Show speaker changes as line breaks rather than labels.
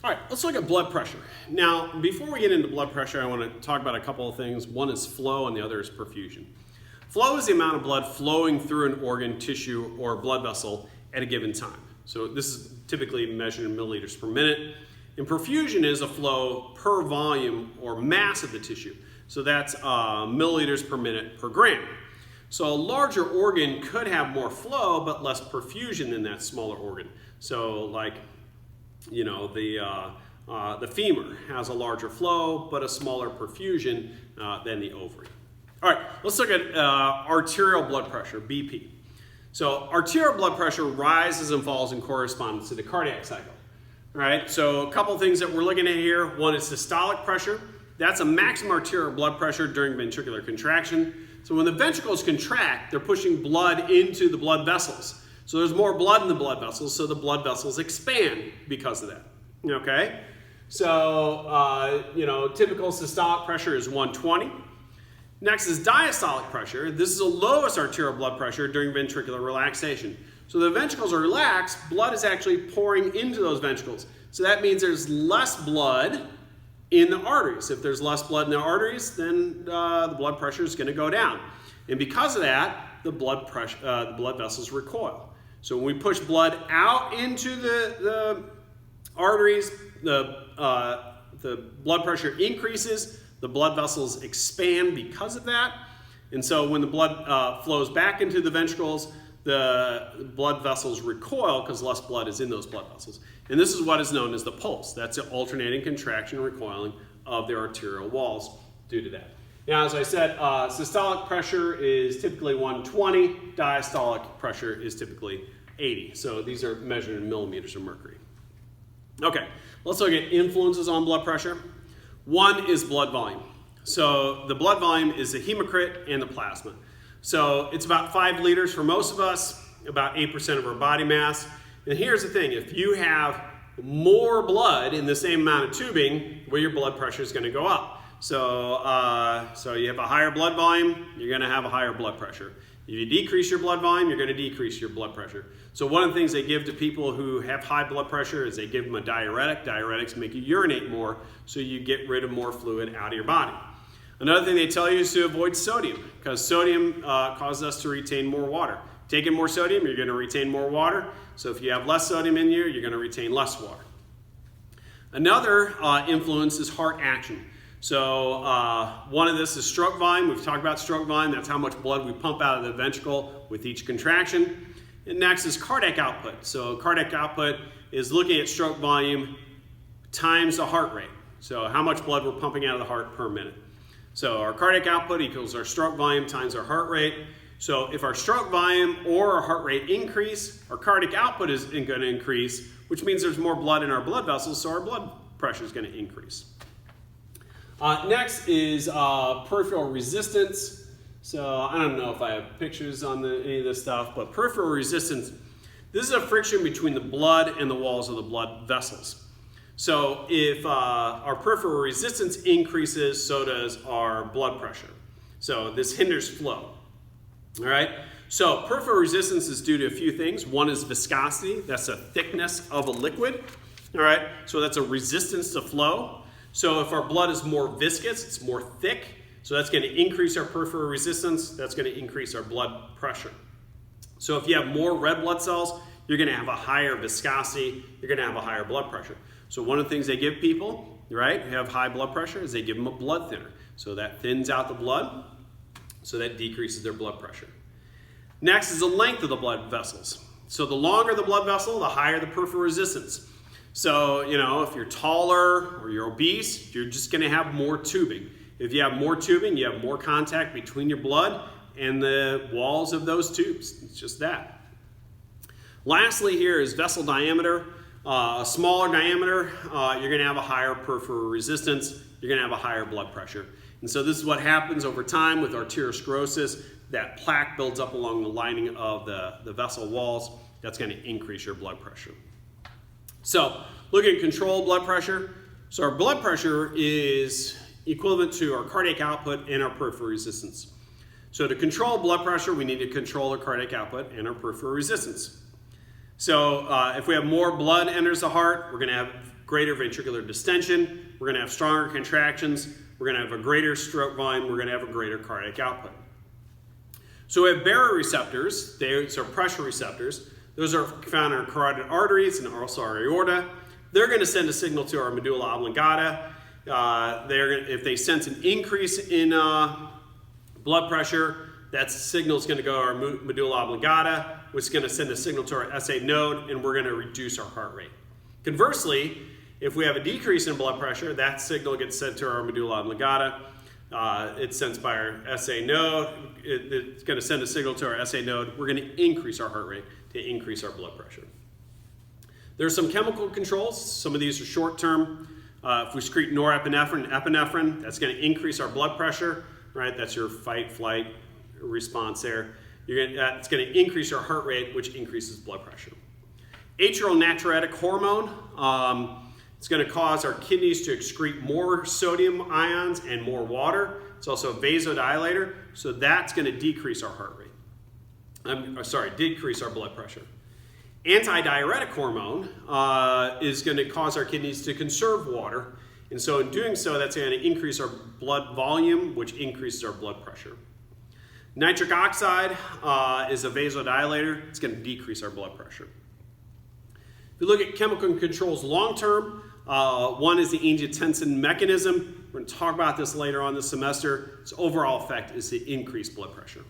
All right, let's look at blood pressure. Now, before we get into blood pressure, I want to talk about a couple of things. One is flow and the other is perfusion. Flow is the amount of blood flowing through an organ, tissue, or blood vessel at a given time. So this is typically measured in milliliters per minute. And perfusion is a flow per volume or mass of the tissue. So that's milliliters per minute per gram. So a larger organ could have more flow but less perfusion than that smaller organ. So like, you know, the femur has a larger flow but a smaller perfusion than the ovary. All right, let's look at arterial blood pressure, BP. So arterial blood pressure rises and falls in correspondence to the cardiac cycle. All right, so a couple things that we're looking at here. One is systolic pressure. That's a maximum arterial blood pressure during ventricular contraction. So when the ventricles contract, they're pushing blood into the blood vessels. So there's more blood in the blood vessels, so the blood vessels expand because of that. Okay? So, typical systolic pressure is 120. Next is diastolic pressure. This is the lowest arterial blood pressure during ventricular relaxation. So the ventricles are relaxed, blood is actually pouring into those ventricles. So that means there's less blood in the arteries. If there's less blood in the arteries, then the blood pressure is going to go down. And because of that, the blood vessels recoil. So when we push blood out into the arteries, the blood pressure increases, the blood vessels expand because of that. And so when the blood flows back into the ventricles, the blood vessels recoil because less blood is in those blood vessels. And this is what is known as the pulse. That's the alternating contraction and recoiling of the arterial walls due to that. Now, as I said, systolic pressure is typically 120. Diastolic pressure is typically 80. So these are measured in millimeters of mercury. Okay, let's look at influences on blood pressure. One is blood volume. So the blood volume is the hematocrit and the plasma. So it's about 5 liters for most of us, about 8% of our body mass. And here's the thing, if you have more blood in the same amount of tubing, well, your blood pressure is going to go up. So you have a higher blood volume, you're going to have a higher blood pressure. If you decrease your blood volume, you're going to decrease your blood pressure. So one of the things they give to people who have high blood pressure is they give them a diuretic. Diuretics make you urinate more, so you get rid of more fluid out of your body. Another thing they tell you is to avoid sodium, because sodium causes us to retain more water. Taking more sodium, you're going to retain more water. So if you have less sodium in you, you're going to retain less water. Another influence is heart action. So one of this is stroke volume. We've talked about stroke volume. That's how much blood we pump out of the ventricle with each contraction. And next is cardiac output. So cardiac output is looking at stroke volume times the heart rate. So how much blood we're pumping out of the heart per minute. So our cardiac output equals our stroke volume times our heart rate. So if our stroke volume or our heart rate increase, our cardiac output is going to increase, which means there's more blood in our blood vessels, so our blood pressure is going to increase. Next is peripheral resistance. So I don't know if I have pictures on any of this stuff, but peripheral resistance, this is a friction between the blood and the walls of the blood vessels. So if our peripheral resistance increases, so does our blood pressure. So this hinders flow. All right. So peripheral resistance is due to a few things. One is viscosity. That's the thickness of a liquid. All right. So that's a resistance to flow. So if our blood is more viscous, it's more thick. So that's going to increase our peripheral resistance. That's going to increase our blood pressure. So if you have more red blood cells, you're going to have a higher viscosity. You're going to have a higher blood pressure. So one of the things they give people, right, who have high blood pressure is they give them a blood thinner. So that thins out the blood. So that decreases their blood pressure. Next is the length of the blood vessels. So the longer the blood vessel, the higher the peripheral resistance. So, if you're taller or you're obese, you're just going to have more tubing. If you have more tubing, you have more contact between your blood and the walls of those tubes. It's just that. Lastly here is vessel diameter. A smaller diameter, you're going to have a higher peripheral resistance. You're going to have a higher blood pressure. And so this is what happens over time with arteriosclerosis. That plaque builds up along the lining of the vessel walls. That's going to increase your blood pressure. So looking at controlled blood pressure. So our blood pressure is equivalent to our cardiac output and our peripheral resistance. So to control blood pressure, we need to control our cardiac output and our peripheral resistance. So if we have more blood enters the heart, we're going to have greater ventricular distension, we're going to have stronger contractions, we're going to have a greater stroke volume, we're going to have a greater cardiac output. So we have baroreceptors, those are pressure receptors. Those are found in our carotid arteries and also our aorta. They're going to send a signal to our medulla oblongata. If they sense an increase in blood pressure, that signal is going to go to our medulla oblongata, which is going to send a signal to our SA node, and we're going to reduce our heart rate. Conversely, if we have a decrease in blood pressure, that signal gets sent to our medulla oblongata. It's sensed by our SA node. It's going to send a signal to our SA node. We're going to increase our heart rate to increase our blood pressure. There's some chemical controls. Some of these are short-term. If we secrete norepinephrine, epinephrine, that's going to increase our blood pressure, right? That's your fight, flight response there. It's going to increase your heart rate, which increases blood pressure. Atrial natriuretic hormone, it's going to cause our kidneys to excrete more sodium ions and more water. It's also a vasodilator, so that's going to decrease our heart rate. Decrease our blood pressure. Antidiuretic hormone is going to cause our kidneys to conserve water, and so in doing so, that's going to increase our blood volume, which increases our blood pressure. Nitric oxide is a vasodilator. It's going to decrease our blood pressure. If you look at chemical controls long term, one is the angiotensin mechanism. We're going to talk about this later on this semester. Its overall effect is to increase blood pressure.